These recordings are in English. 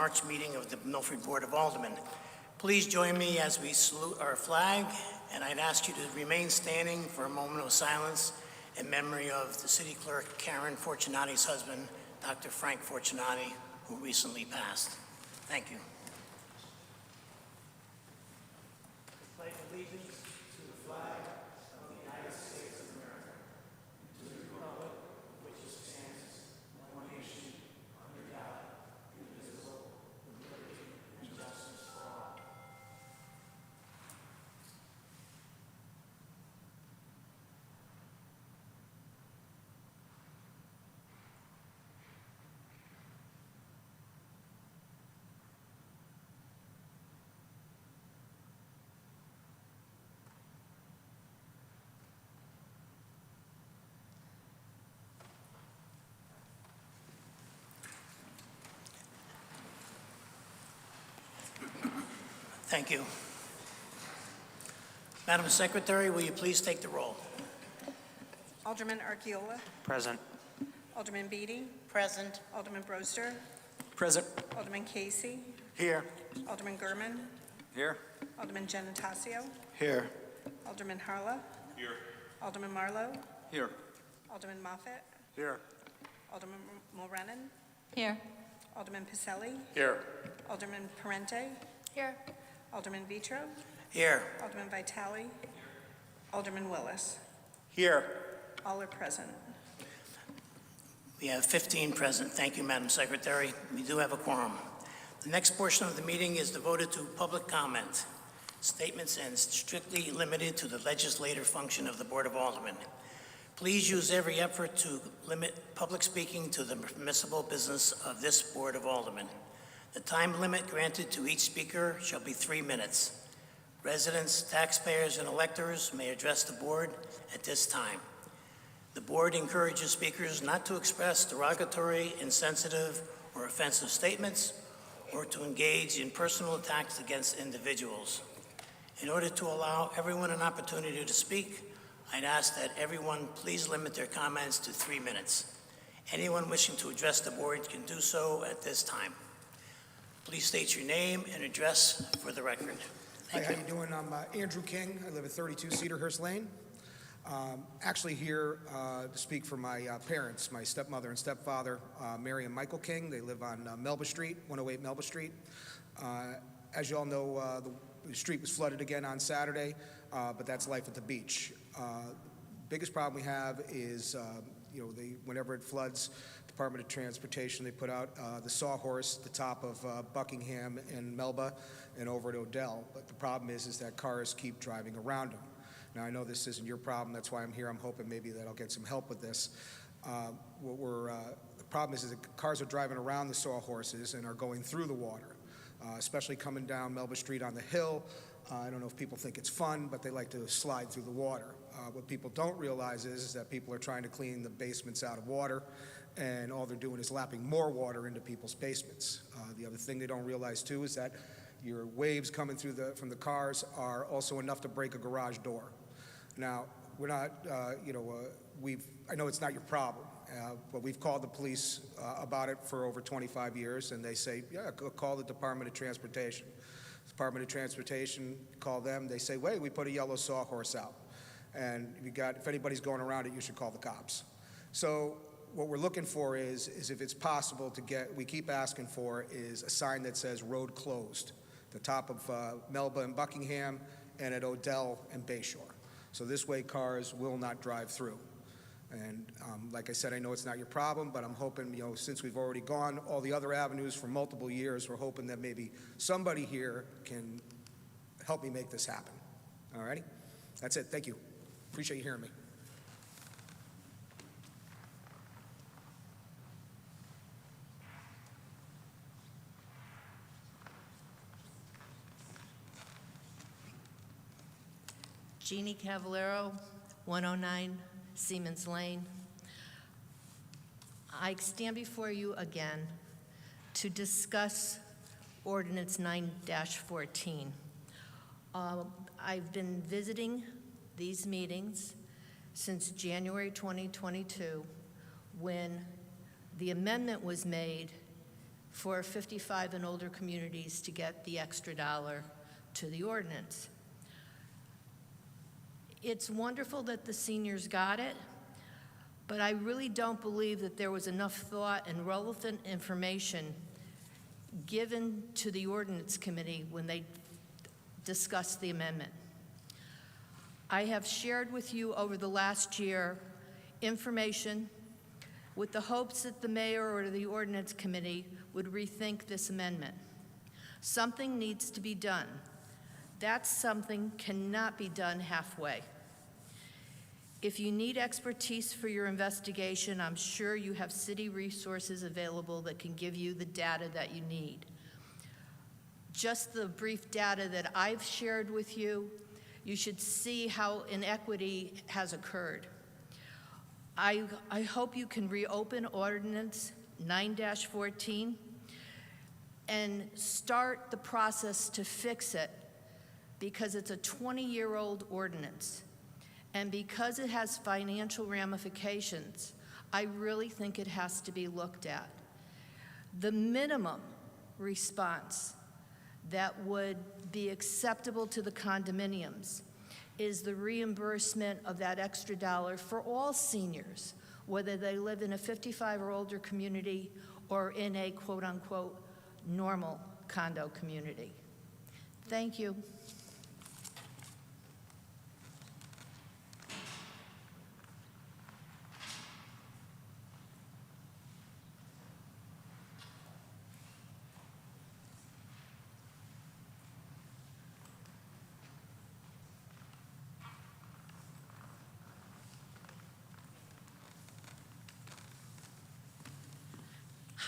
March meeting of the Milford Board of Aldermen. Please join me as we salute our flag, and I'd ask you to remain standing for a moment of silence in memory of the City Clerk Karen Fortunati's husband, Dr. Frank Fortunati, who recently passed. Thank you. Pledge allegiance to the flag of the United States of America, to the republic which stands one nation under God, indivisible, with liberty and justice for all. Thank you. Madam Secretary, will you please take the roll? Alderman Archiola. Present. Alderman Beatty. Present. Alderman Broster. Present. Alderman Casey. Here. Alderman Gurman. Here. Alderman Genatasio. Here. Alderman Harla. Here. Alderman Marlowe. Here. Alderman Moffett. Here. Alderman Mulrennan. Here. Alderman Pacelli. Here. Alderman Parente. Here. Alderman Vitro. Here. Alderman Vitale. Alderman Willis. Here. All are present. We have 15 present. Thank you, Madam Secretary. We do have a quorum. The next portion of the meeting is devoted to public comment. Statements and strictly limited to the legislative function of the Board of Aldermen. Please use every effort to limit public speaking to the permissible business of this Board of Aldermen. The time limit granted to each speaker shall be 3 minutes. Residents, taxpayers, and electors may address the board at this time. The board encourages speakers not to express derogatory, insensitive, or offensive statements, or to engage in personal attacks against individuals. In order to allow everyone an opportunity to speak, I'd ask that everyone please limit their comments to 3 minutes. Anyone wishing to address the board can do so at this time. Please state your name and address for the record. Hi, how you doing? I'm Andrew King. I live at 32 Cedarhurst Lane. Actually here to speak for my parents, my stepmother and stepfather, Mary and Michael King. They live on Melba Street, 108 Melba Street. As you all know, the street was flooded again on Saturday, but that's life at the beach. Biggest problem we have is, whenever it floods, Department of Transportation, they put out the Sawhorse, the top of Buckingham and Melba and over at Odell. But the problem is that cars keep driving around them. Now, I know this isn't your problem. That's why I'm here. I'm hoping maybe that I'll get some help with this. The problem is that cars are driving around the Sawhorses and are going through the water, especially coming down Melba Street on the hill. I don't know if people think it's fun, but they like to slide through the water. What people don't realize is that people are trying to clean the basements out of water, and all they're doing is lapping more water into people's basements. The other thing they don't realize, too, is that your waves coming through from the cars are also enough to break a garage door. Now, we're not, I know it's not your problem, but we've called the police about it for over 25 years, and they say, yeah, call the Department of Transportation. Department of Transportation, call them, they say, wait, we put a yellow Sawhorse out. And if anybody's going around it, you should call the cops. So what we're looking for is if it's possible to we keep asking for, is a sign that says road closed, the top of Melba and Buckingham, and at Odell and Bayshore. So this way cars will not drive through. And like I said, I know it's not your problem, but I'm hoping, since we've already gone all the other avenues for multiple years, we're hoping that maybe somebody here can help me make this happen. All righty? That's it. Thank you. Appreciate you hearing me. Jeannie Cavallero, 109 Siemens Lane. I stand before you again to discuss Ordinance 9-14. I've been visiting these meetings since January 2022, when the amendment was made for 55 and older communities to get the extra dollar to the ordinance. It's wonderful that the seniors got it, but I really don't believe that there was enough thought and relevant information given to the ordinance committee when they discussed the amendment. I have shared with you over the last year information with the hopes that the mayor or the ordinance committee would rethink this amendment. Something needs to be done. That something cannot be done halfway. If you need expertise for your investigation, I'm sure you have city resources available that can give you the data that you need. Just the brief data that I've shared with you, you should see how inequity has occurred. I hope you can reopen Ordinance 9-14 and start the process to fix it, because it's a 20-year-old ordinance. And because it has financial ramifications, I really think it has to be looked at. The minimum response that would be acceptable to the condominiums is the reimbursement of that extra dollar for all seniors, whether they live in a 55 or older community or in a quote-unquote normal condo community. Thank you.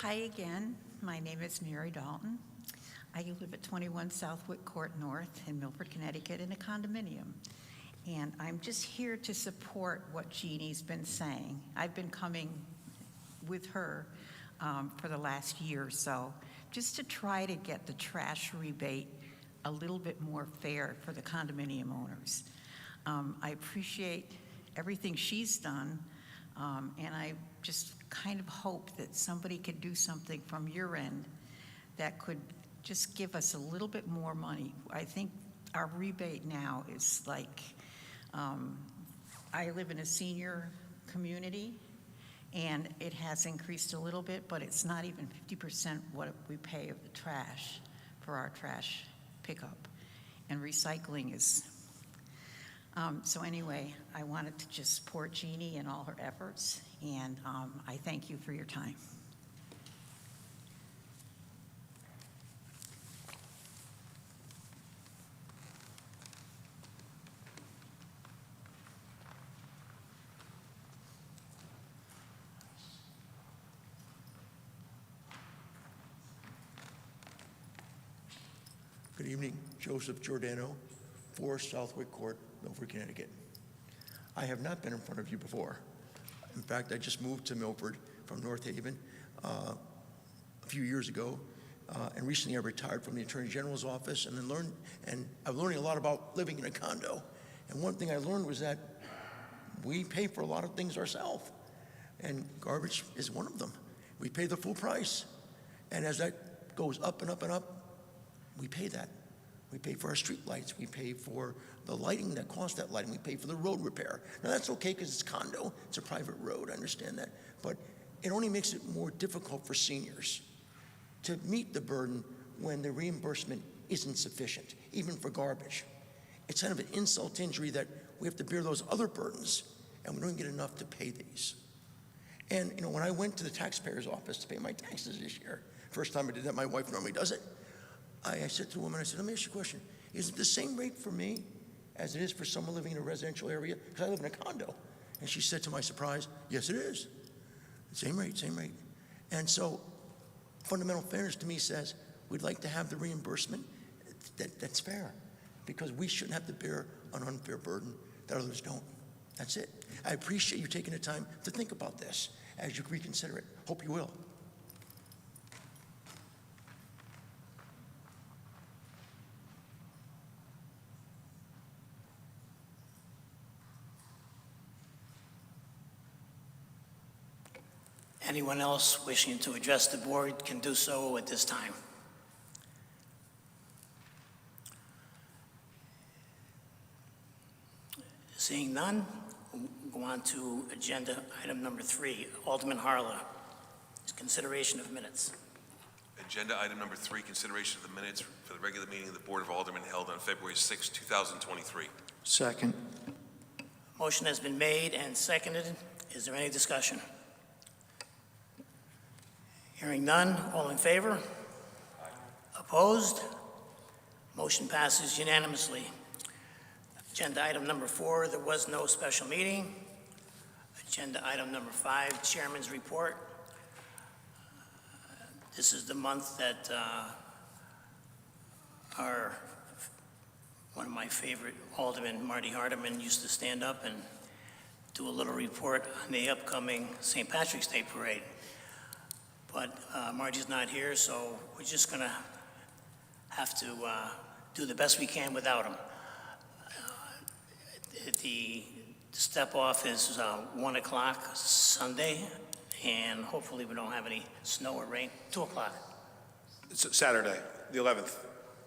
Hi again. My name is Mary Dalton. I live at 21 Southwick Court North in Milford, Connecticut in a condominium. And I'm just here to support what Jeannie's been saying. I've been coming with her for the last year or so, just to try to get the trash rebate a little bit more fair for the condominium owners. I appreciate everything she's done, and I just kind of hope that somebody could do something from your end that could just give us a little bit more money. I think our rebate now is like, I live in a senior community, and it has increased a little bit, but it's not even 50% what we pay of the trash for our trash pickup. And recycling is, so anyway, I wanted to just support Jeannie and all her efforts, and I thank you for your time. Good evening, Joseph Giordano, 4 Southwick Court, Milford, Connecticut. I have not been in front of you before. In fact, I just moved to Milford from North Haven a few years ago, and recently I retired from the Attorney General's office, and I'm learning a lot about living in a condo. And one thing I learned was that we pay for a lot of things ourselves, and garbage is one of them. We pay the full price, and as that goes up and up and up, we pay that. We pay for our street lights. We pay for the lighting that costs that lighting. We pay for the road repair. Now that's okay because it's condo. It's a private road. I understand that. But it only makes it more difficult for seniors to meet the burden when the reimbursement isn't sufficient, even for garbage. It's kind of an insult to injury that we have to bear those other burdens, and we don't get enough to pay these. And you know, when I went to the taxpayer's office to pay my taxes this year, first time I did that, my wife normally does it, I said to the woman, I said, let me ask you a question. Is it the same rate for me as it is for someone living in a residential area? Because I live in a condo. And she said, to my surprise, yes, it is. Same rate, same rate. And so fundamental fairness to me says we'd like to have the reimbursement that's fair, because we shouldn't have to bear an unfair burden that others don't. That's it. I appreciate you taking the time to think about this as you reconsider it. Hope you will. Anyone else wishing to address the board can do so at this time. Seeing none, we'll go on to agenda item number 3, Alderman Harla. Consideration of minutes. Agenda item number 3, consideration of the minutes for the regular meeting of the Board of Aldermen held on February 6, 2023. Second. Motion has been made and seconded. Is there any discussion? Hearing none, all in favor? Opposed? Motion passes unanimously. Agenda item number 4, there was no special meeting. Agenda item number 5, Chairman's report. This is the month that one of my favorite aldermen, Marty Hardeman, used to stand up and do a little report on the upcoming St. Patrick's Day parade. But Marty's not here, so we're just going to have to do the best we can without him. The step-off is 1 o'clock Sunday, and hopefully we don't have any snow or rain. 2 o'clock. It's Saturday, the 11th.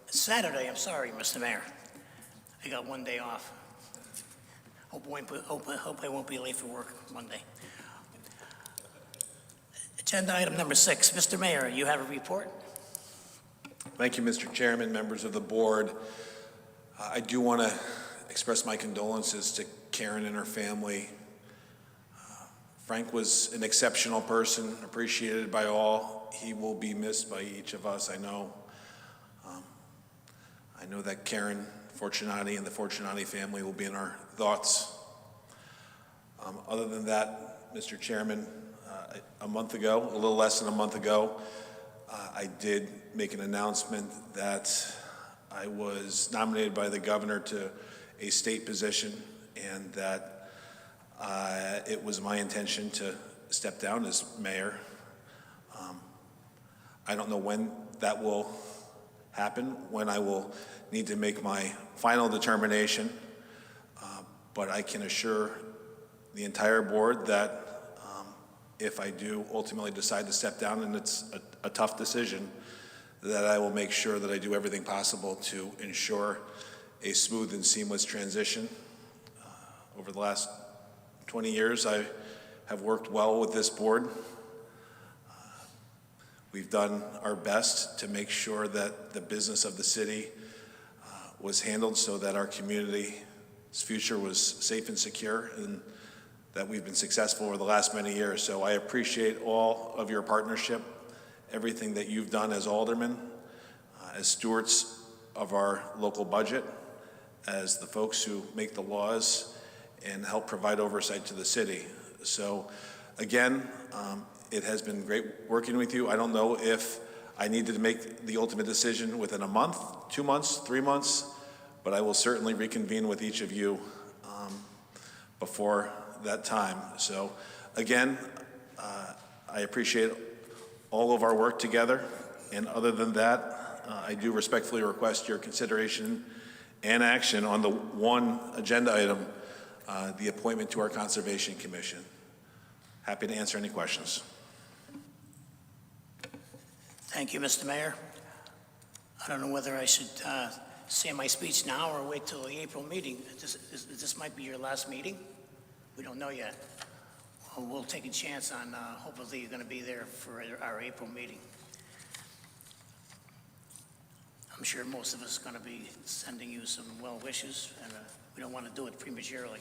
Saturday, I'm sorry, Mr. Mayor. I got 1 day off. Hope I won't be late for work Monday. Agenda item number 6. Mr. Mayor, you have a report? Thank you, Mr. Chairman, members of the board. I do want to express my condolences to Karen and her family. Frank was an exceptional person, appreciated by all. He will be missed by each of us, I know. I know that Karen Fortunati and the Fortunati family will be in our thoughts. Other than that, Mr. Chairman, a month ago, a little less than a month ago, I did make an announcement that I was nominated by the governor to a state position, and that it was my intention to step down as mayor. I don't know when that will happen, when I will need to make my final determination, but I can assure the entire board that if I do ultimately decide to step down, and it's a tough decision, that I will make sure that I do everything possible to ensure a smooth and seamless transition. Over the last 20 years, I have worked well with this board. We've done our best to make sure that the business of the city was handled so that our community's future was safe and secure, and that we've been successful over the last many years. So I appreciate all of your partnership, everything that you've done as aldermen, as stewards of our local budget, as the folks who make the laws and help provide oversight to the city. So again, it has been great working with you. I don't know if I needed to make the ultimate decision within a month, 2 months, 3 months, but I will certainly reconvene with each of you before that time. So again, I appreciate all of our work together, and other than that, I do respectfully request your consideration and action on the one agenda item, the appointment to our Conservation Commission. Happy to answer any questions. Thank you, Mr. Mayor. I don't know whether I should say my speech now or wait till the April meeting. This might be your last meeting. We don't know yet. Well, we'll take a chance on hopefully you're going to be there for our April meeting. I'm sure most of us are going to be sending you some well wishes, and we don't want to do it prematurely.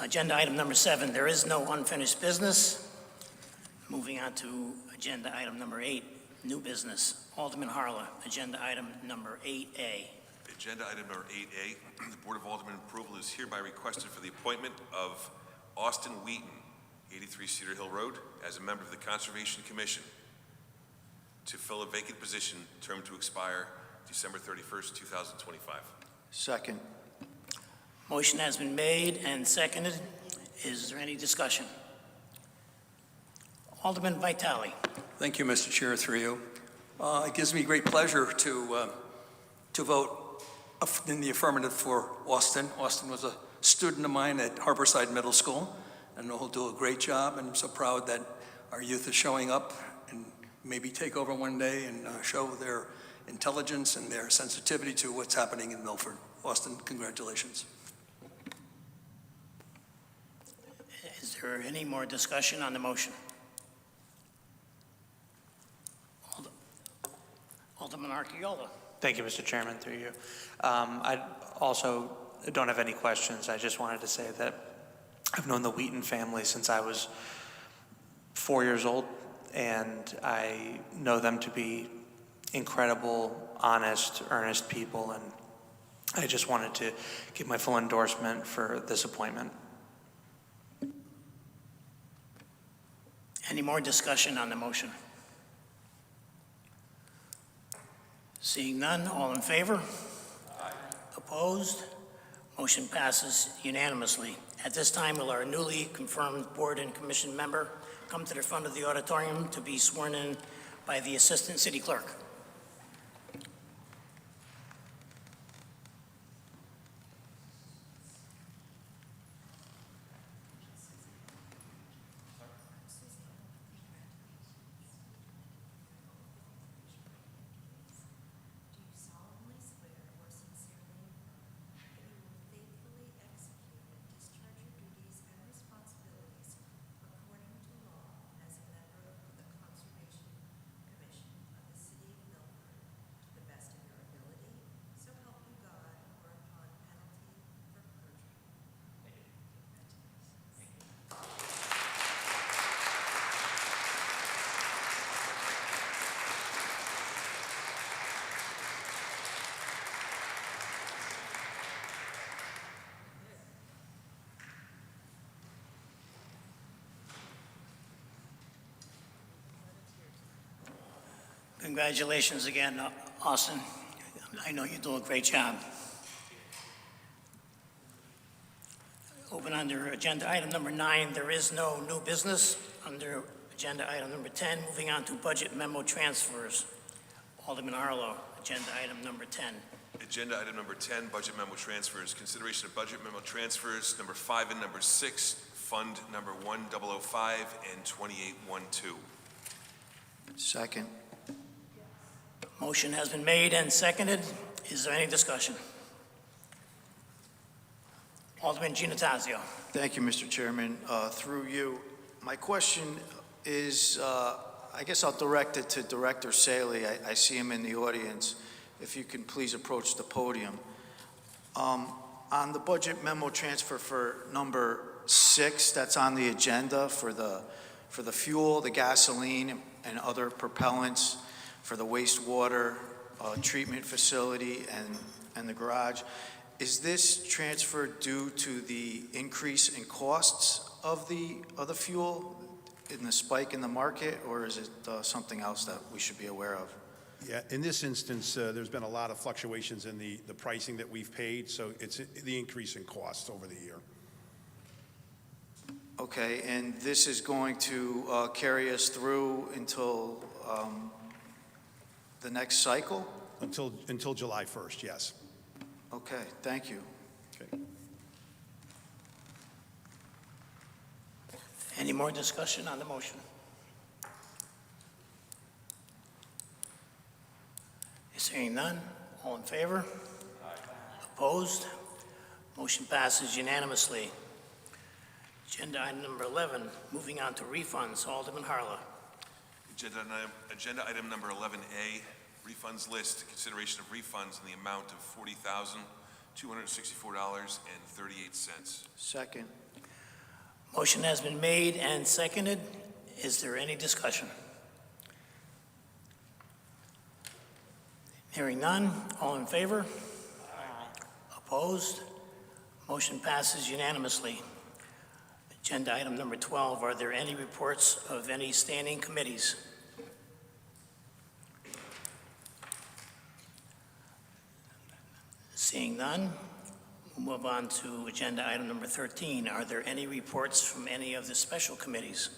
Agenda item number 7, there is no unfinished business. Moving on to agenda item number 8, new business. Alderman Harla, agenda item number 8A. Agenda item number 8A, the Board of Aldermen approval is hereby requested for the appointment of Austin Wheaton, 83 Cedar Hill Road, as a member of the Conservation Commission to fill a vacant position, term to expire December 31st, 2025. Second. Motion has been made and seconded. Is there any discussion? Alderman Vitale. Thank you, Mr. Chair, through you. It gives me great pleasure to vote in the affirmative for Austin. Austin was a student of mine at Harborside Middle School, and I know he'll do a great job, and I'm so proud that our youth is showing up and maybe take over one day and show their intelligence and their sensitivity to what's happening in Milford. Austin, congratulations. Is there any more discussion on the motion? Alderman Archiola. Thank you, Mr. Chairman, through you. I also don't have any questions. I just wanted to say that I've known the Wheaton family since I was 4 years old, and I know them to be incredible, honest, earnest people, and I just wanted to give my full endorsement for this appointment. Any more discussion on the motion? Seeing none, all in favor? Aye. Opposed? Motion passes unanimously. At this time, will our newly confirmed board and commission member come to the front of the auditorium to be sworn in by the Assistant City Clerk? Congratulations again, Austin. I know you do a great job. Open under agenda item number 9. There is no new business. Under agenda item number 10, moving on to budget memo transfers. Alderman Harlow, agenda item number 10. Agenda item number 10, budget memo transfers. Consideration of budget memo transfers, number 5 and number 6, fund number 1005 and 2812. Second. Motion has been made and seconded. Is there any discussion? Alderman Giannattasio. Thank you, Mr. Chairman. Through you, my question is, I guess I'll direct it to Director Saley. I see him in the audience. If you can please approach the podium. On the budget memo transfer for number 6, that's on the agenda for the fuel, the gasoline, and other propellants for the wastewater treatment facility and the garage. Is this transfer due to the increase in costs of the fuel in the spike in the market, or is it something else that we should be aware of? Yeah, in this instance, there's been a lot of fluctuations in the pricing that we've paid, so it's the increase in costs over the year. Okay, and this is going to carry us through until the next cycle? Until July 1st, yes. Okay, thank you. Okay. Any more discussion on the motion? Seeing none, all in favor? Aye. Opposed? Motion passes unanimously. Agenda item number 11, moving on to refunds. Alderman Harlow. Agenda item number 11A, refunds list, consideration of refunds in the amount of $40,264.38. Second. Motion has been made and seconded. Is there any discussion? Hearing none, all in favor? Aye. Opposed? Motion passes unanimously. Agenda item number 12, are there any reports of any standing committees? Seeing none, we'll move on to agenda item number 13. Are there any reports from any of the special committees?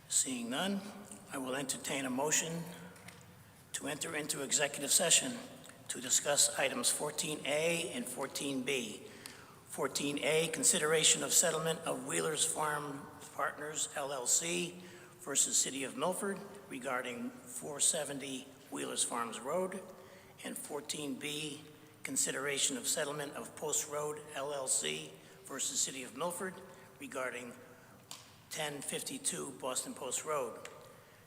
Seeing none, I will entertain a motion to enter into executive session to discuss items 14A and 14B 14A, consideration of settlement of Wheeler's Farm Partners LLC versus City of Milford regarding 470 Wheeler's Farms Road. And 14B, consideration of settlement of Post Road LLC versus City of Milford regarding 1052 Boston Post Road.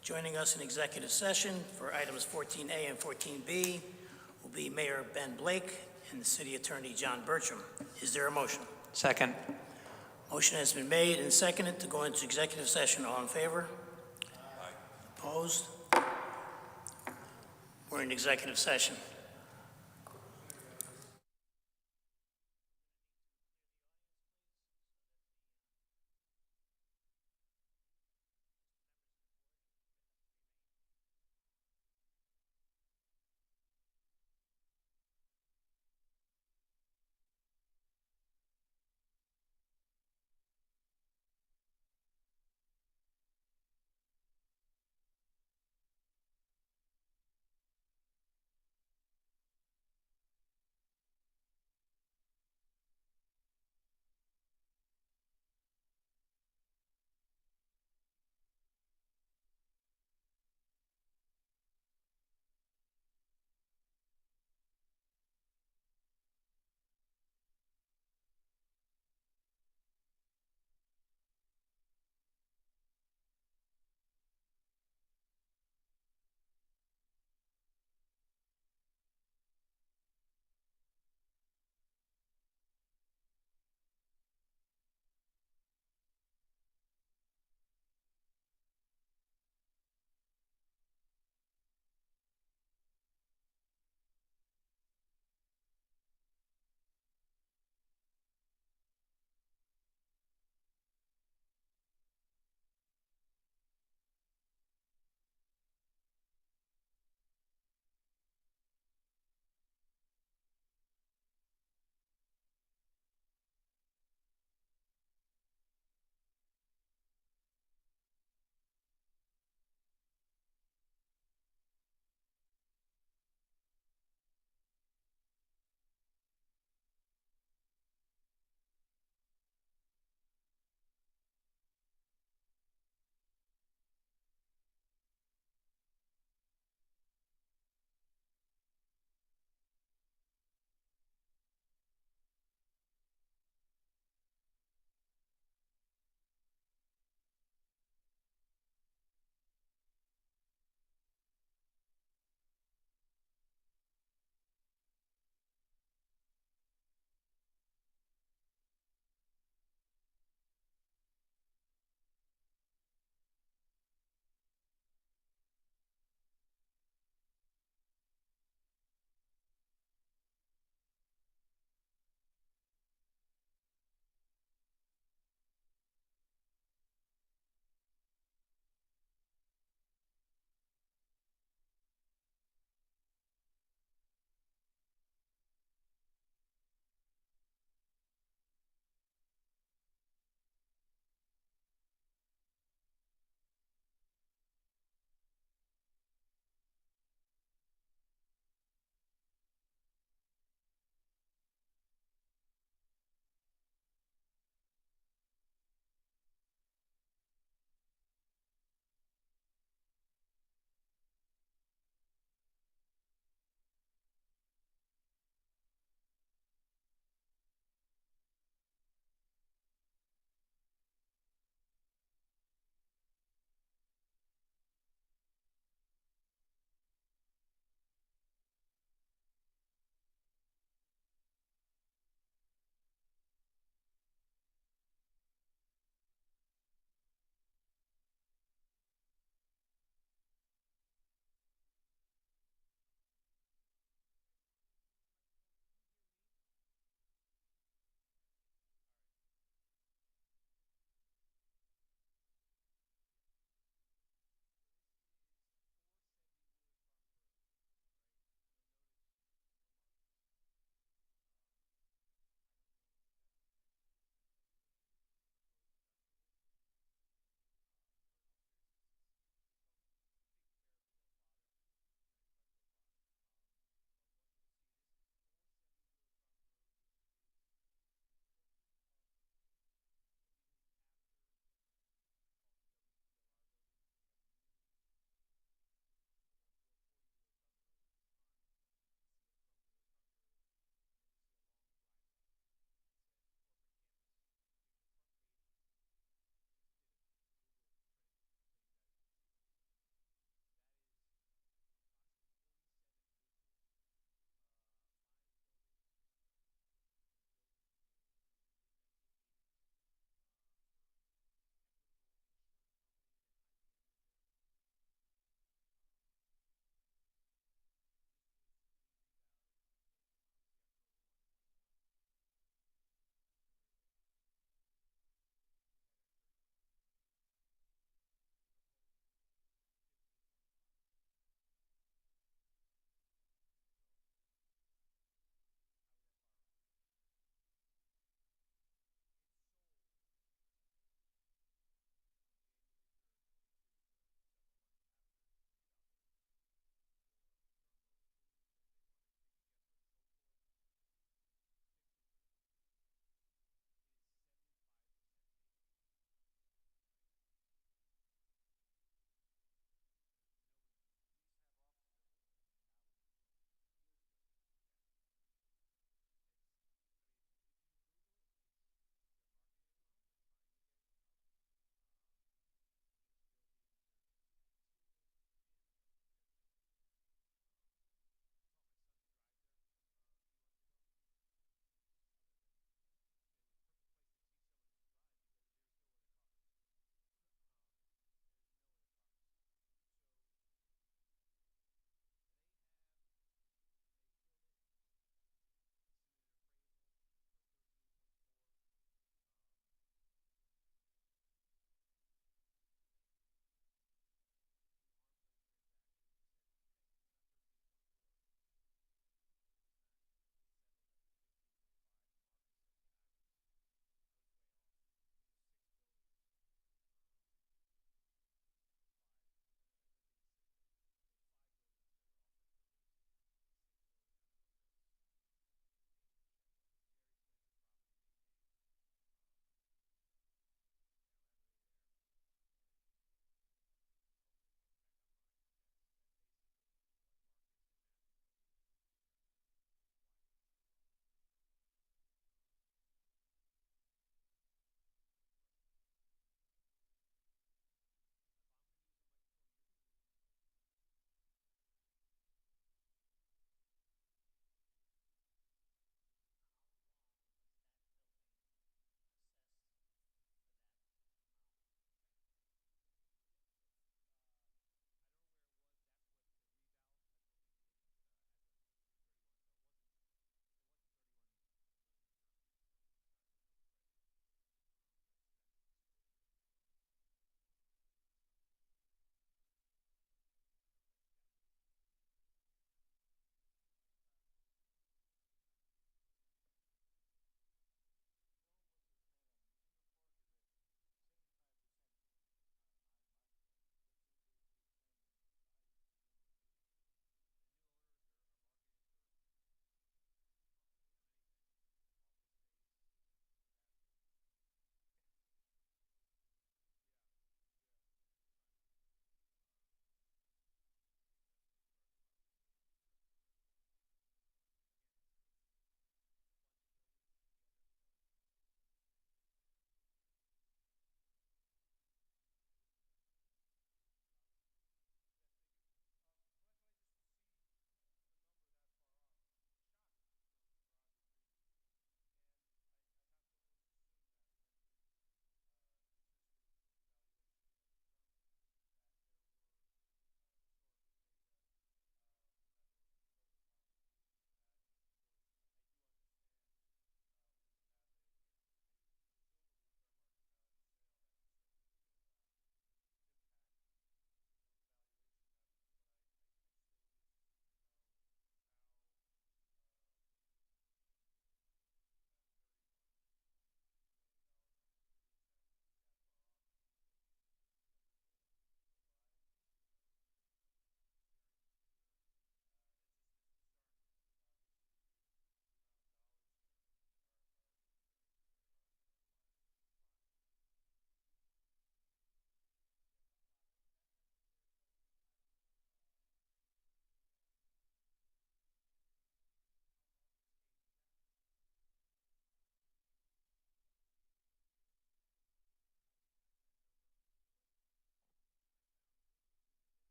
Joining us in executive session for items 14A and 14B will be Mayor Ben Blake and the City Attorney John Bertram. Is there a motion? Second. Motion has been made and seconded to go into executive session. All in favor? Aye. Opposed? We're in executive session.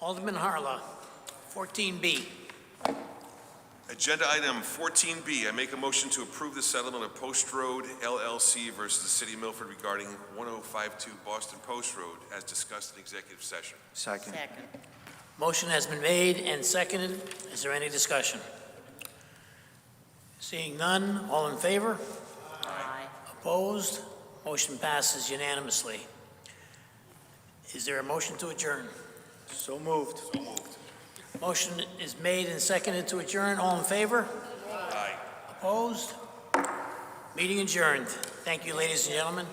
Alderman Harla, 14B. Agenda item 14B, I make a motion to approve the settlement of Post Road LLC versus the City of Milford regarding 1052 Boston Post Road as discussed in executive session. Second. Motion has been made and seconded. Is there any discussion? Seeing none, all in favor? Aye. Opposed? Motion passes unanimously. Is there a motion to adjourn? So moved. Motion is made and seconded to adjourn. All in favor? Aye. Opposed? Meeting adjourned. Thank you, ladies and gentlemen.